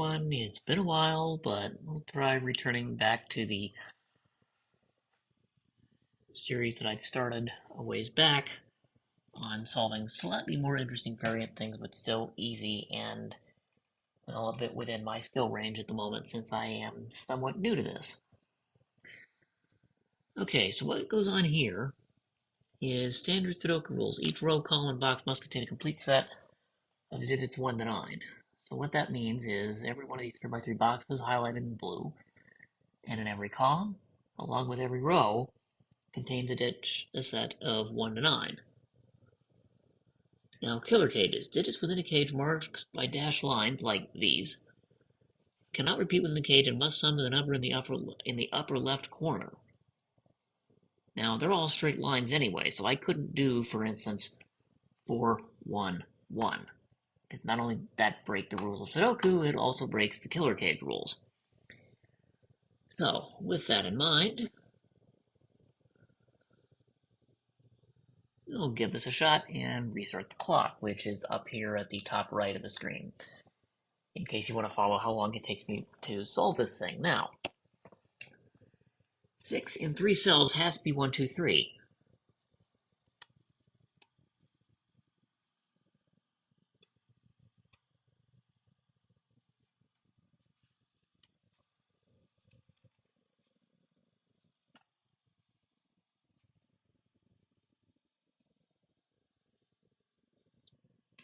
It's been a while, but we'll try returning back to the series that I'd started a ways back on solving slightly more interesting variant things, but still easy and well, a bit within my skill range at the moment since I am somewhat new to this. Okay, so what goes on here is standard Sudoku rules. Each row, column, and box must contain a complete set of digits 1 to 9. So what that means is every one of these 3x3 boxes highlighted in blue, and in every column, along with every row, contains a set of 1 to 9. Now, killer cages. Digits within a cage marked by dashed lines, like these, cannot repeat within the cage and must sum to the number in the upper left corner. Now, they're all straight lines anyway, so I couldn't do, for instance, 4, 1, 1. Because not only does that break the rules of Sudoku, it also breaks the killer cage rules. So, with that in mind, we'll give this a shot and restart the clock, which is up here at the top right of the screen, in case you want to follow how long it takes me to solve this thing. Now, 6 in 3 cells has to be 1, 2, 3.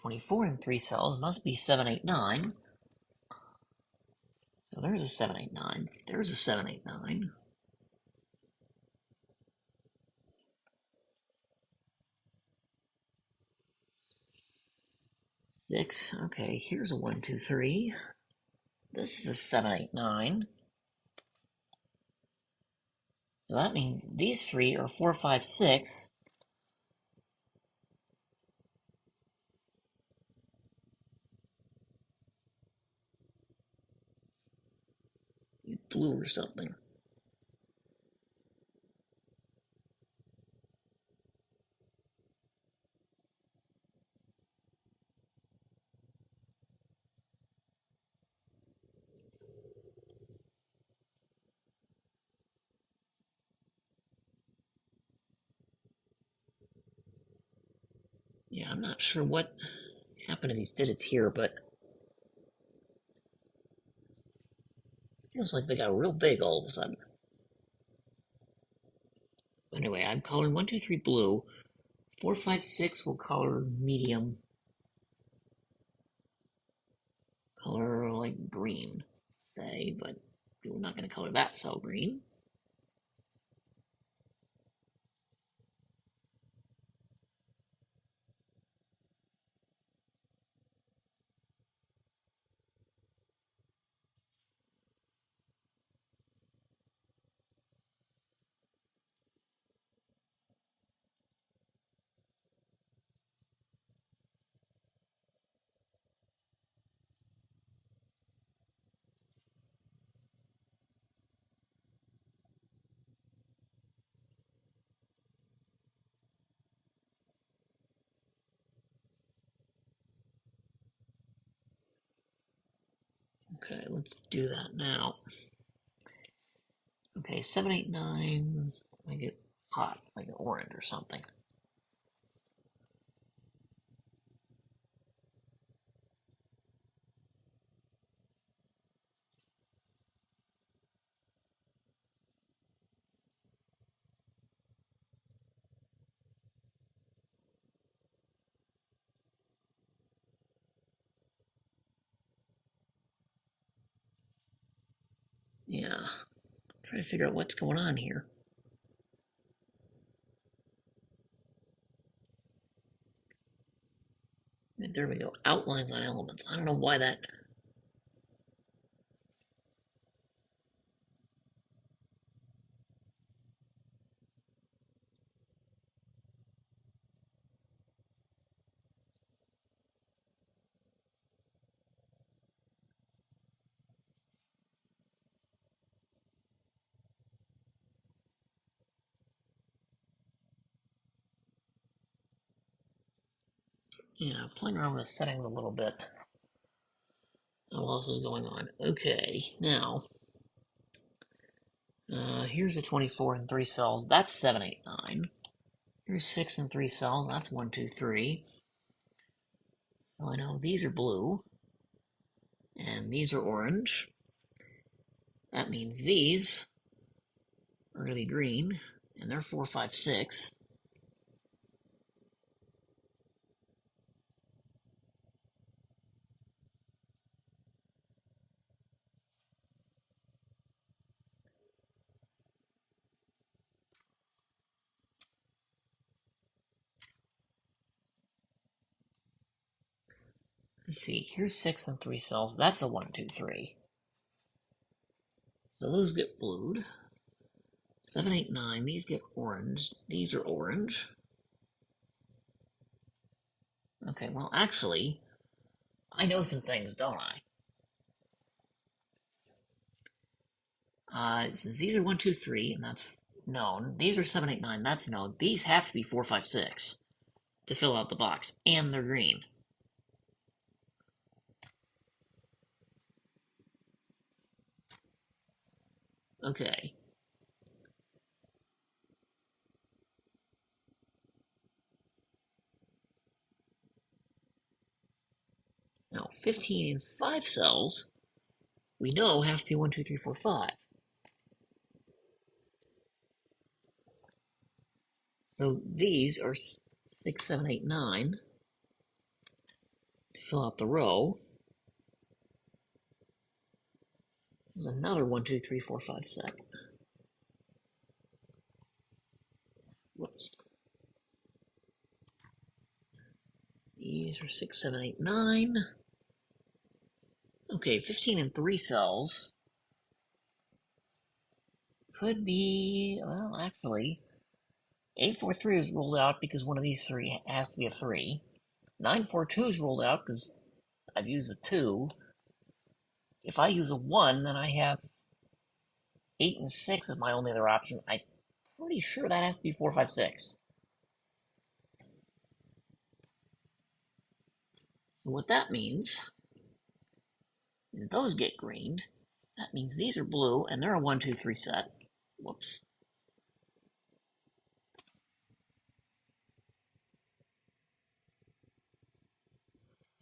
Twenty-four in 3 cells must be 7, 8, 9. So there's a 7, 8, 9. There's a 7, 8, 9. Six. Okay, here's a 1, 2, 3. This is a 7, 8, 9. So that means these three are 4, 5, 6. Blue or something. Yeah, I'm not sure what happened to these digits here, but it feels like they got real big all of a sudden. Anyway, I'm coloring 1, 2, 3 blue. 4, 5, 6 will color medium. Color like green, say, but we're not going to color that cell green. Okay, let's do that now. Okay, 7, 8, 9. I get hot, like an orange or something. Yeah, try to figure out what's going on here. And there we go. Outlines on elements. I don't know why that. Yeah, playing around with the settings a little bit. what else is going on? Okay, now, here's a 24 and 3 cells. That's 7, 8, 9. Here's 6 and 3 cells. That's 1, 2, 3. So I know these are blue, and these are orange. That means these are going to be green, and they're 4, 5, 6. Let's see, here's 6 and 3 cells. That's a 1, 2, 3. So those get blued. 7, 8, 9. These get orange. These are orange. Okay, well, actually, I know some things, don't I? Since these are 1, 2, 3, and that's known. These are 7, 8, 9. That's known. These have to be 4, 5, 6 to fill out the box, and they're green. Okay. Now, 15 and 5 cells, we know have to be 1, 2, 3, 4, 5. So these are 6, 7, 8, 9 to fill out the row. This is another 1, 2, 3, 4, 5 set. Whoops. These are 6, 7, 8, 9. Okay, 15 and 3 cells could be, well, actually, 8, 4, 3 is ruled out because one of these three has to be a 3. 9, 4, 2 is ruled out because I've used a 2. If I use a 1, then I have 8 and 6 is my only other option. I'm pretty sure that has to be 4, 5, 6. So what that means is those get greened. That means these are blue, and they're a 1, 2, 3 set. Whoops.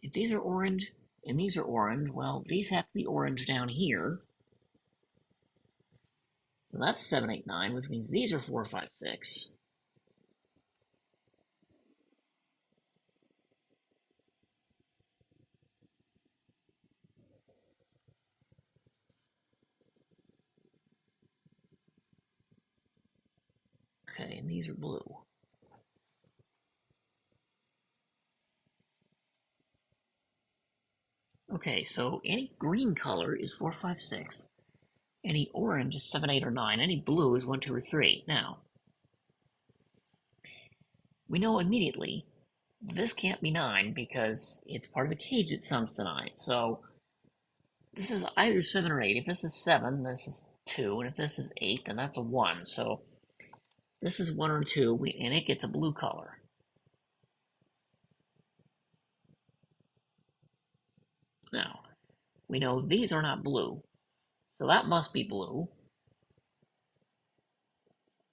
If these are orange and these are orange, well, these have to be orange down here. So that's 7, 8, 9, which means these are 4, 5, 6. Okay, and these are blue. Okay, so any green color is 4, 5, 6. Any orange is 7, 8, or 9. Any blue is 1, 2, or 3. Now, we know immediately this can't be 9 because it's part of a cage that sums to 9. So this is either 7 or 8. If this is 7, this is 2. And if this is 8, then that's a 1. So this is 1 or 2, and it gets a blue color. Now, we know these are not blue. So that must be blue.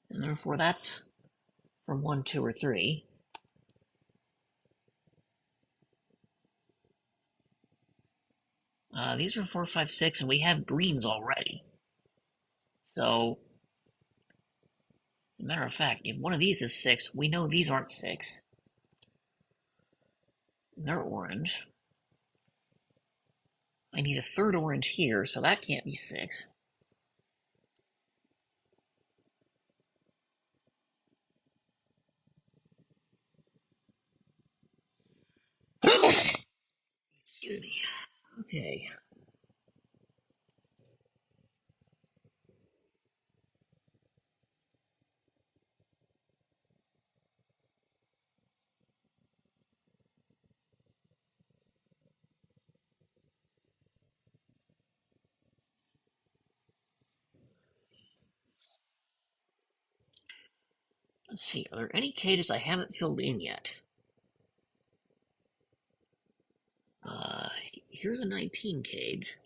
And therefore that's from 1, 2, or 3. These are 4, 5, 6, and we have greens already. So, as a matter of fact, if one of these is 6, we know these aren't 6. They're orange. I need a third orange here, so that can't be 6. Excuse me. Okay. Let's see, are there any cages I haven't filled in yet? here's a 19 cage.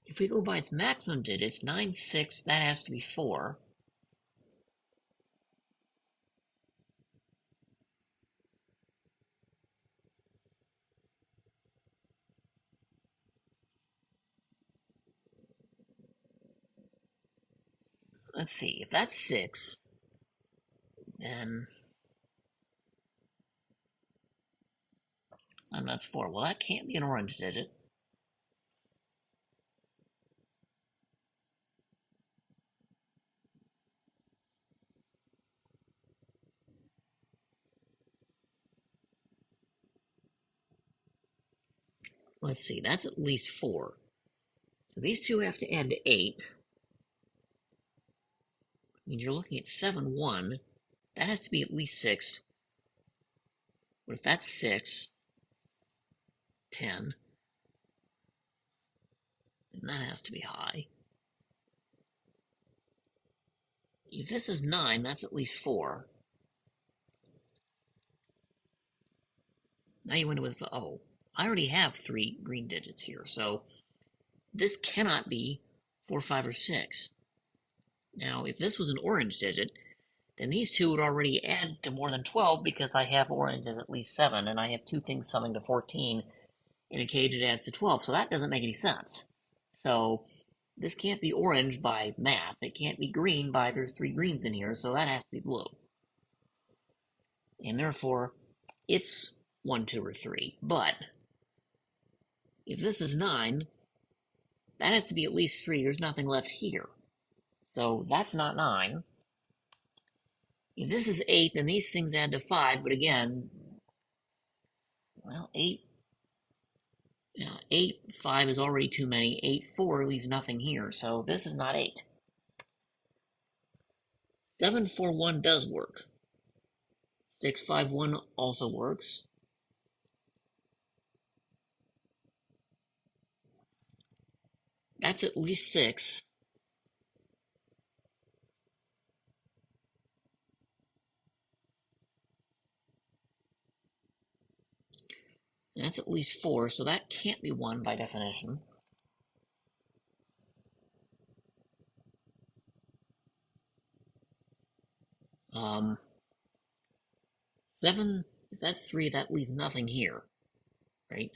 If we go by its maximum digits, 9, 6, that has to be 4. Let's see, if that's 6, then... and that's 4. Well, that can't be an orange digit. Let's see, that's at least 4. So these two have to add to 8. Means you're looking at 7, 1. That has to be at least 6. But if that's 6, 10, then that has to be high. If this is 9, that's at least 4. Now you wonder with, oh, I already have 3 green digits here, so this cannot be 4, 5, or 6. Now, if this was an orange digit, then these two would already add to more than 12 because I have orange as at least 7, and I have 2 things summing to 14 in a cage that adds to 12, so that doesn't make any sense. So this can't be orange by math. It can't be green by there's 3 greens in here, so that has to be blue. And therefore, it's 1, 2, or 3. But if this is 9, that has to be at least 3. There's nothing left here. So that's not 9. If this is 8, then these things add to 5, but again, well, 8, 5 is already too many. 8, 4 leaves nothing here, so this is not 8. 7, 4, 1 does work. 6, 5, 1 also works. That's at least 6. And that's at least 4, so that can't be 1 by definition. Um, 7, if that's 3, that leaves nothing here, right?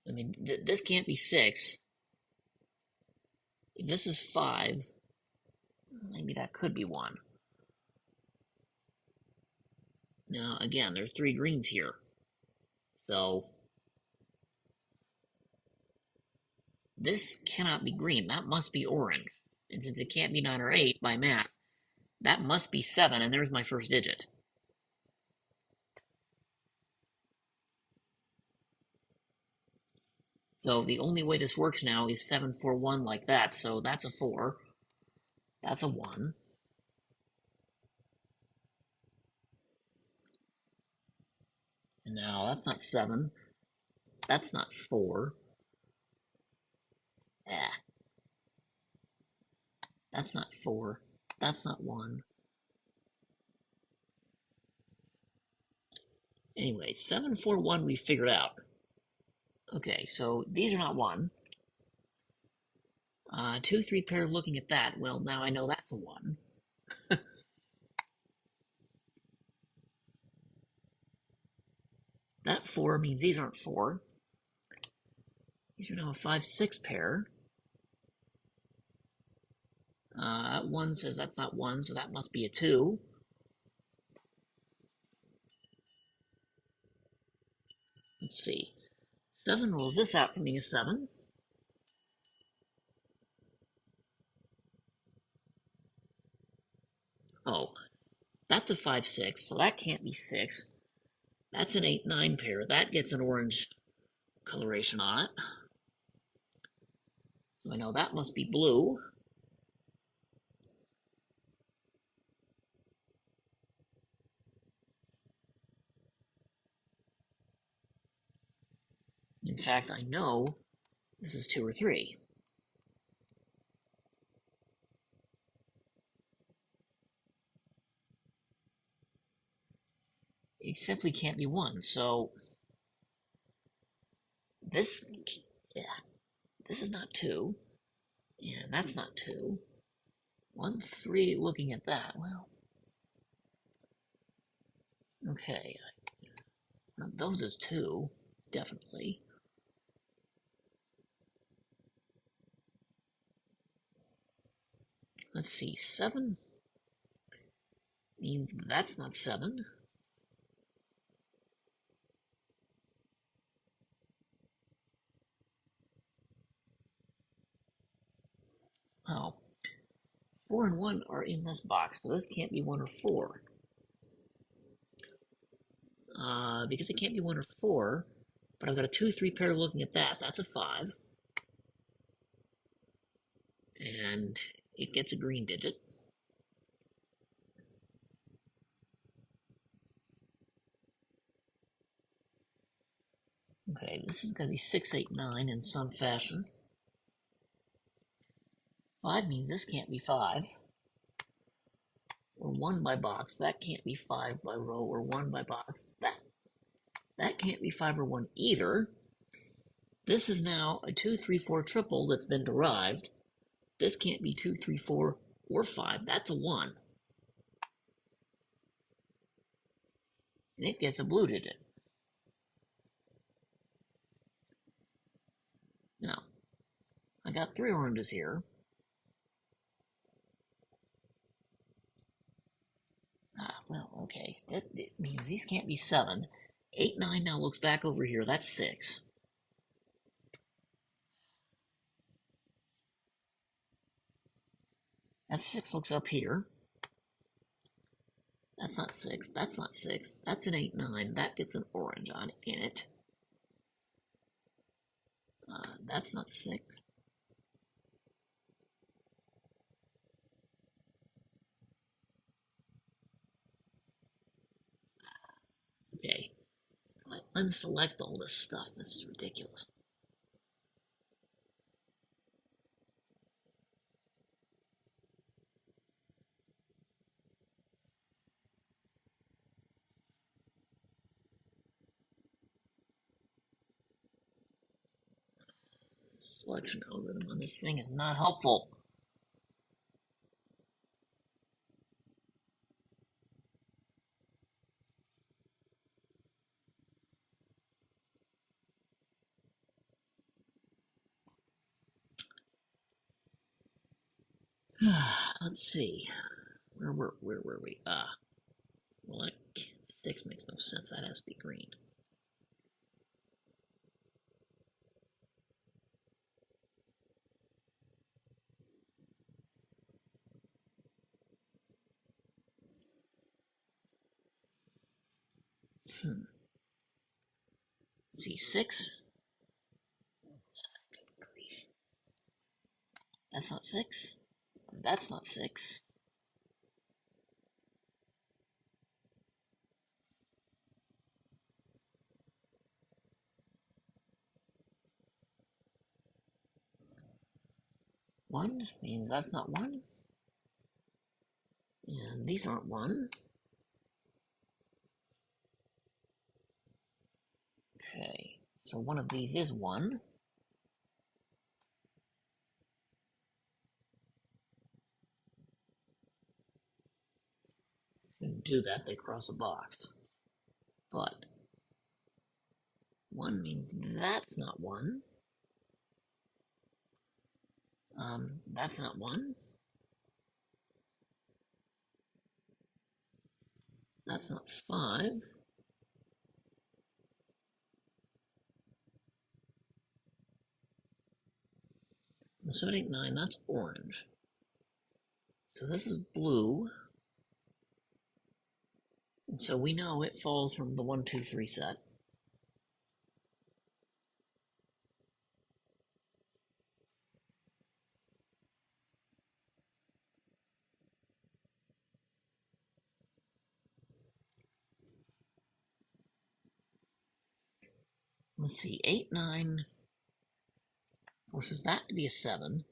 I mean, this can't be 6. If this is 5, maybe that could be 1. Now, again, there are 3 greens here. So, this cannot be green. That must be orange. And since it can't be 9 or 8 by math, that must be 7, and there's my first digit. So the only way this works now is 7, 4, 1 like that. So that's a 4. That's a 1. And now that's not 7. That's not 4. Ah. That's not 4. That's not 1. Anyway, 7, 4, 1 we figured out. Okay, so these are not 1. 2, 3 pair looking at that. Well, now I know that's a 1. That 4 means these aren't 4. These are now a 5, 6 pair. 1 says that's not 1, so that must be a 2. Let's see. 7 rolls this out for me a 7. Oh, that's a 5, 6, so that can't be 6. That's an 8, 9 pair. That gets an orange coloration on it. So I know that must be blue. In fact, I know this is 2 or 3. it simply can't be 1. So this, yeah, this is not 2, and that's not 2. 1, 3, looking at that, well, okay, those is 2, definitely. Let's see, 7 means that's not 7. Oh, 4 and 1 are in this box, so this can't be 1 or 4. Because it can't be 1 or 4, but I've got a 2, 3 pair looking at that. That's a 5. And it gets a green digit. Okay, this is going to be 6, 8, 9 in some fashion. 5 means this can't be 5. Or 1 by box. That can't be 5 by row or 1 by box. That can't be 5 or 1 either. This is now a 2, 3, 4 triple that's been derived. This can't be 2, 3, 4, or 5. That's a 1. And it gets a blue digit. Now, I got 3 oranges here. Well, okay. That means these can't be 7. 8, 9 now looks back over here. That's 6. That 6 looks up here. That's not 6. That's not 6. That's an 8, 9. That gets an orange in it. That's not 6. Okay. I unselect all this stuff. This is ridiculous. Selection algorithm on this thing is not helpful. Let's see. Where were we? Well, that 6 makes no sense. That has to be green. Let's see, 6. Good grief. That's not 6. That's not 6. One means that's not 1. And these aren't 1. Okay, so one of these is 1. And to do that, they cross a box. But 1 means that's not 1. That's not 1. That's not 5. Well, 7, 8, 9, that's orange. So this is blue. And so we know it falls from the 1, 2, 3 set. Let's see, 8, 9 forces that to be a 7.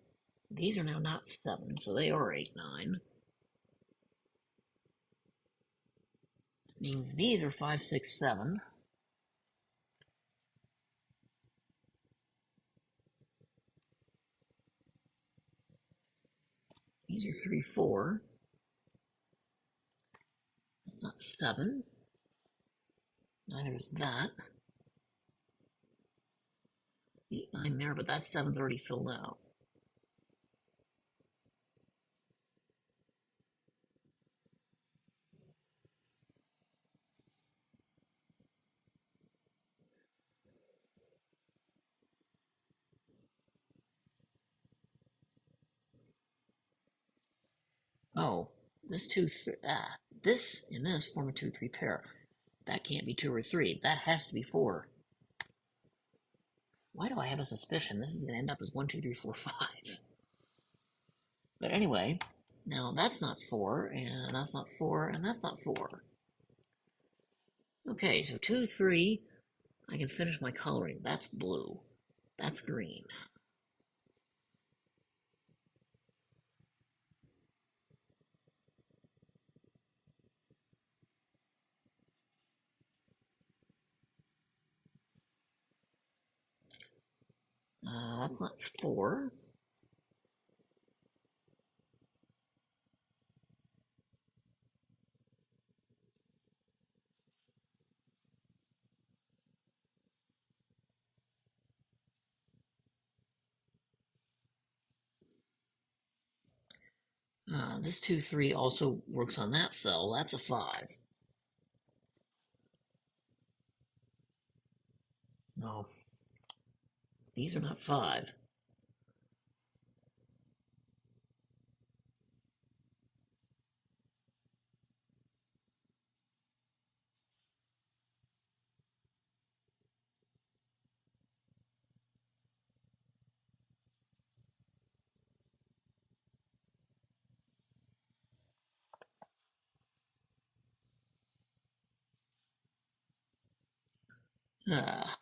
These are now not 7, so they are 8, 9. Means these are 5, 6, 7. These are 3, 4. That's not 7. Neither is that. 8, 9 there, but that 7's already filled out. Oh, this 2, 3, this and this form a 2, 3 pair. That can't be 2 or 3. That has to be 4. Why do I have a suspicion this is going to end up as 1, 2, 3, 4, 5? But anyway, now that's not 4, and that's not 4, and that's not 4. Okay, so 2, 3, I can finish my coloring. That's blue. That's green. That's not 4. This 2, 3 also works on that cell. That's a 5. No, these are not 5.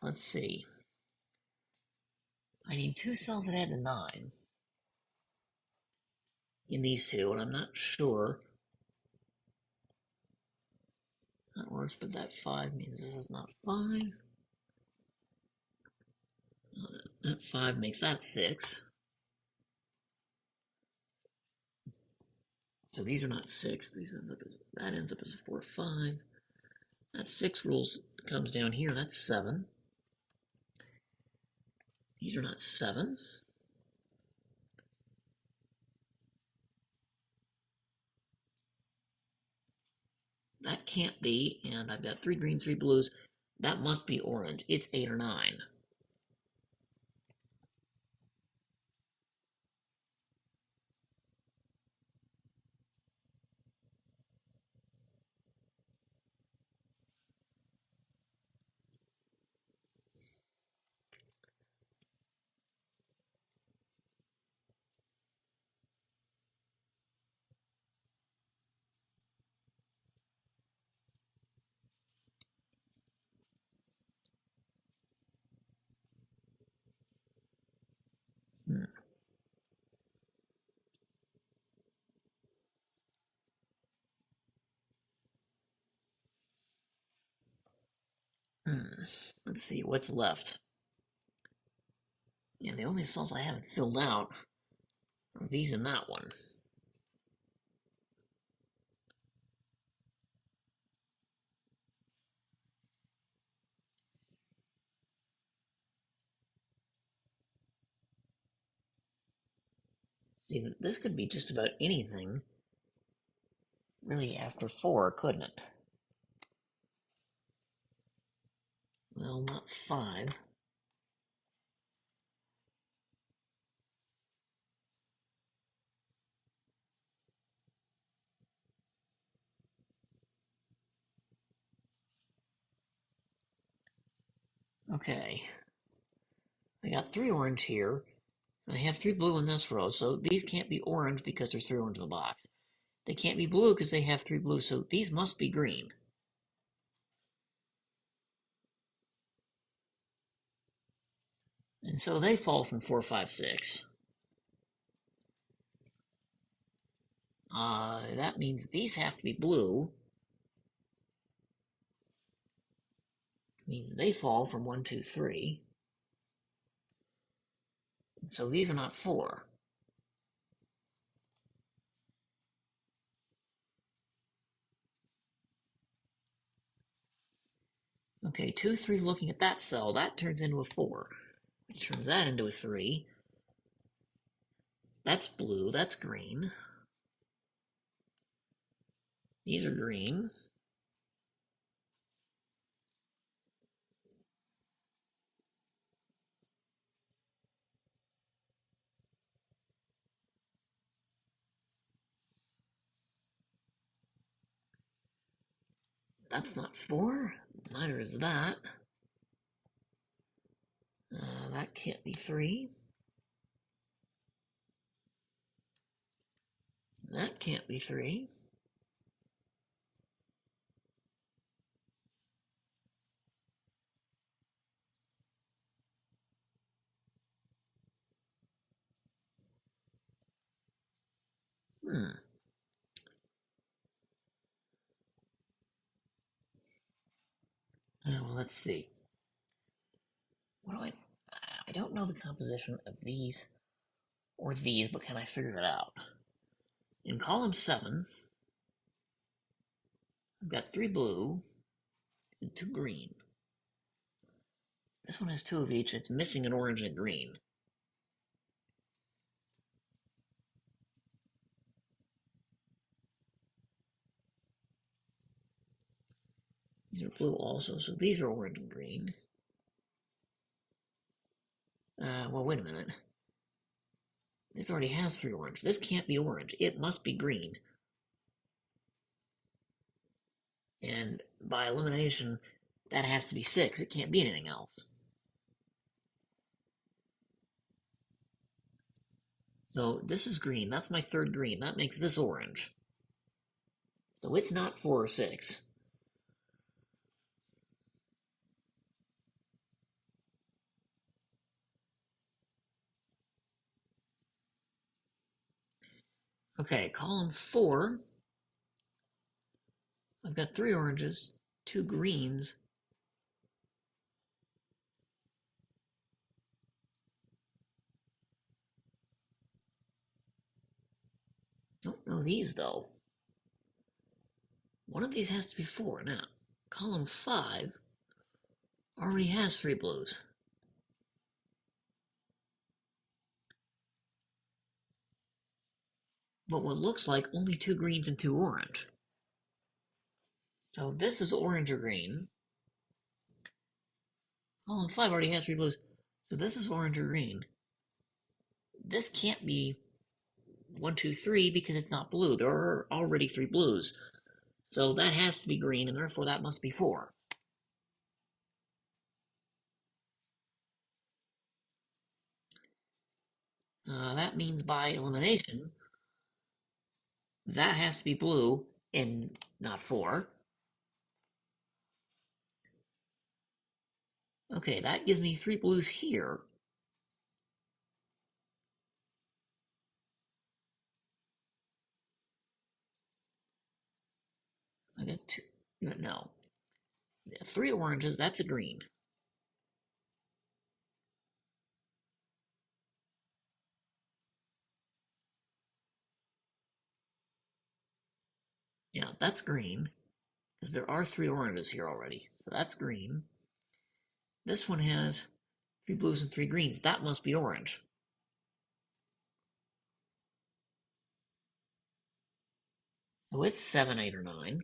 Let's see. I need 2 cells that add to 9 in these two, and I'm not sure that works, but that 5 means this is not 5. That 5 makes that 6. So these are not 6. That ends up as 4, 5. That 6 rules comes down here. That's 7. These are not 7. That can't be, and I've got 3 greens, 3 blues. That must be orange. It's 8 or 9. Hmm. Hmm. Let's see what's left. Yeah, the only cells I haven't filled out are these and that one. See, this could be just about anything, really, after 4, couldn't it? Well, not 5. Okay. I got 3 orange here. I have 3 blue in this row, so these can't be orange because there's 3 orange in the box. They can't be blue because they have 3 blue, so these must be green. And so they fall from 4, 5, 6. That means these have to be blue. Means they fall from 1, 2, 3. So these are not 4. Okay, 2, 3, looking at that cell, that turns into a 4. It turns that into a 3. That's blue, that's green. These are green. That's not 4. Neither is that. That can't be 3. That can't be 3. Hmm. Well, let's see. What do I don't know the composition of these or these, but can I figure it out? In column 7, I've got 3 blue and 2 green. This one has 2 of each. It's missing an orange and a green. These are blue also, so these are orange and green. Well, wait a minute. This already has 3 orange. This can't be orange. It must be green. And by elimination, that has to be 6. It can't be anything else. So this is green. That's my third green. That makes this orange. So it's not 4 or 6. Okay, column 4. I've got 3 oranges, 2 greens. Don't know these though. One of these has to be 4. Now, column 5 already has 3 blues. But what looks like only 2 greens and 2 orange. So this is orange or green. Column 5 already has 3 blues. So this is orange or green. This can't be 1, 2, 3 because it's not blue. There are already 3 blues. So that has to be green, and therefore that must be 4. That means by elimination, that has to be blue and not 4. Okay, that gives me 3 blues here. I got 2. No. 3 oranges, that's a green. Yeah, that's green. Because there are 3 oranges here already. So that's green. This one has 3 blues and 3 greens. That must be orange. So it's 7, 8, or 9.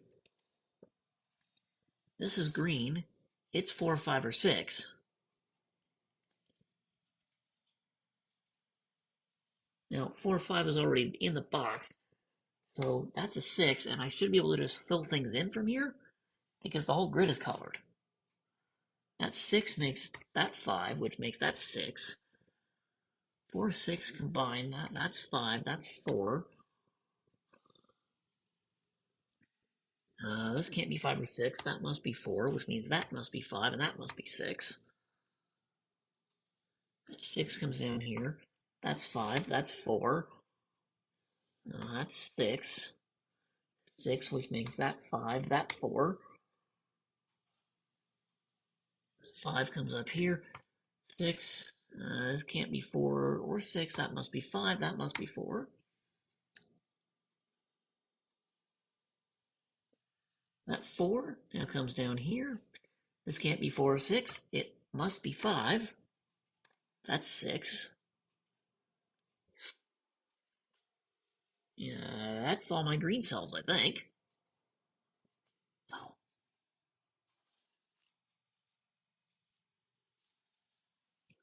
This is green. It's 4, 5, or 6. Now, 4, 5 is already in the box. So that's a 6, and I should be able to just fill things in from here because the whole grid is colored. That 6 makes that 5, which makes that 6. 4, 6 combined, that's 5, that's 4. This can't be 5 or 6, that must be 4, which means that must be 5, and that must be 6. That 6 comes down here. That's 5, that's 4. That's 6. 6, which makes that 5, that 4. 5 comes up here. 6. This can't be 4 or 6. That must be 5. That must be 4. That 4 now comes down here. This can't be 4 or 6. It must be 5. That's 6. Yeah, that's all my green cells, I think. Oh,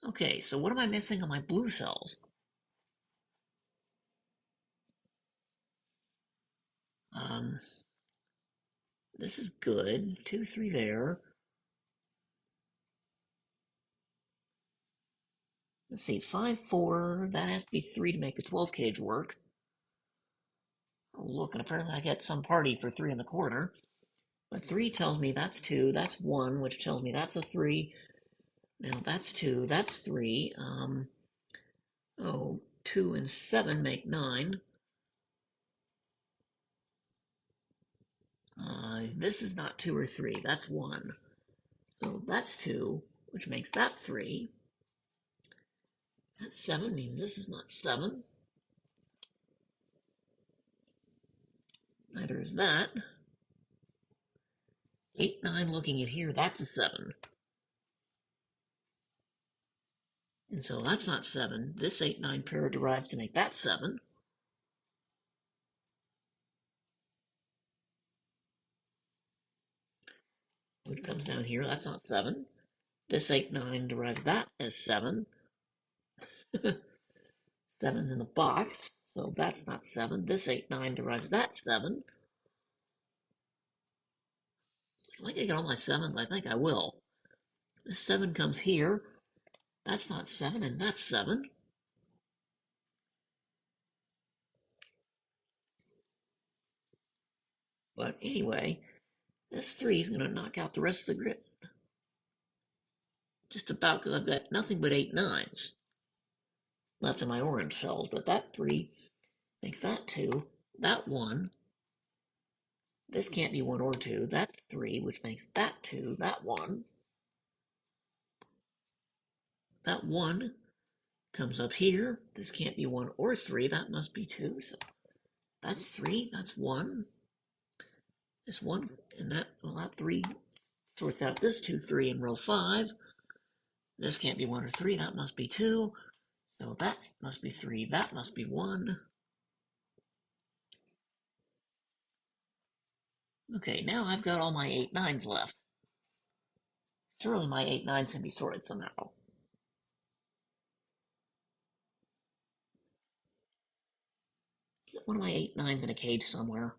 okay, so what am I missing on my blue cells? Um, this is good. 2, 3 there. Let's see, 5, 4. That has to be 3 to make the 12 cage work. Oh, look, and apparently I get some party for 3 in the corner. But 3 tells me that's 2, that's 1, which tells me that's a 3. Now that's 2, that's 3. Oh, 2 and 7 make 9. This is not 2 or 3, that's 1. So that's 2, which makes that 3. That 7 means this is not 7. Neither is that. 8, 9 looking at here, that's a 7. And so that's not 7. This 8, 9 pair derives to make that 7. Which comes down here, that's not 7. This 8, 9 derives that as 7. 7's in the box, so that's not 7. This 8, 9 derives that 7. Am I going to get all my 7s? I think I will. This 7 comes here. That's not 7, and that's 7. But anyway, this 3 is going to knock out the rest of the grid. Just about, because I've got nothing but 8 9s left in my orange cells. But that 3 makes that 2, that 1. This can't be 1 or 2. That's 3, which makes that 2, that 1. That 1 comes up here. This can't be 1 or 3. That must be 2. So that's 3. That's 1. This 1 and that, well, that 3 sorts out this 2, 3 in row 5. This can't be 1 or 3. That must be 2. So that must be 3. That must be 1. Okay, now I've got all my 8 9s left. Surely my 8 9s can be sorted somehow. Is it one of my 8 9s in a cage somewhere?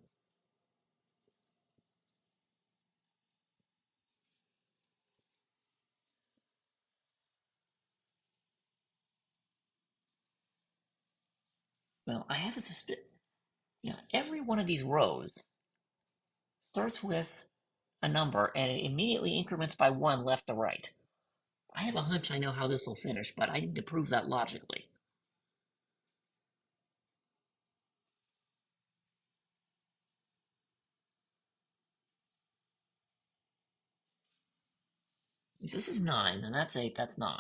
Well, I have a suspicion. Yeah, every one of these rows starts with a number and it immediately increments by 1 left to right. I have a hunch I know how this will finish, but I need to prove that logically. If this is 9, then that's 8, that's 9.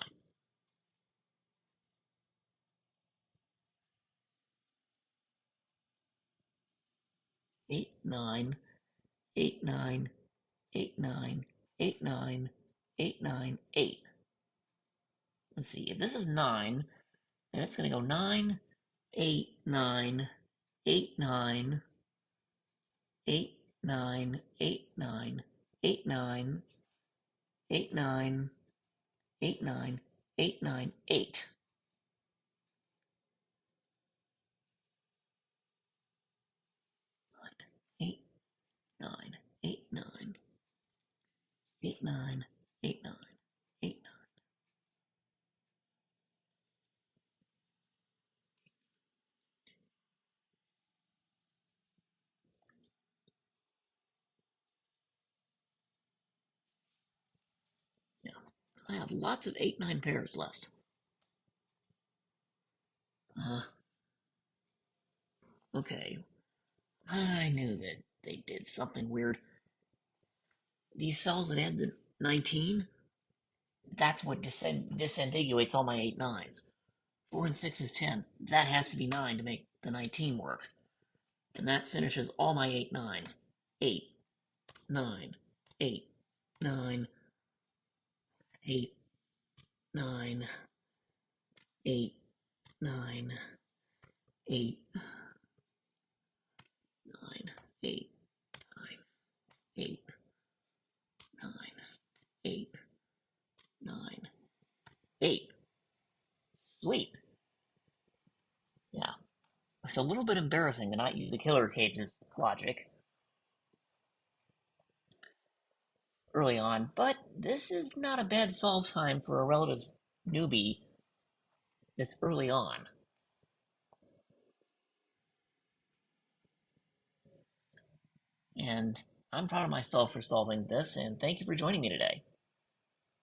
8, 9, 8, 9, 8, 9, 8, 9, 8, 9, 8. Let's see, if this is 9, then it's going to go 9, 8, 9, 8, 9, 8, 9, 8, 9, 8, 9, 8, 9, 8, 9, 8, 9, 8. 8, 9, 8, 9, 8, 9, 8, 9, 8, 9. Yeah, I have lots of 8, 9 pairs left. Okay. I knew that they did something weird. These cells that end in 19, That's what disambiguates all my 8 nines. 4 and 6 is 10. That has to be 9 to make the 19 work. And that finishes all my 8 nines. 8, 9, 8, 9, 8, 9, 8, 9, 8, 9, 8, 9, 8, 9, 8, 9, 8. Sweet. Yeah. It's a little bit embarrassing to not use the killer cage's logic early on, but this is not a bad solve time for a relative newbie that's early on. And I'm proud of myself for solving this, and thank you for joining me today.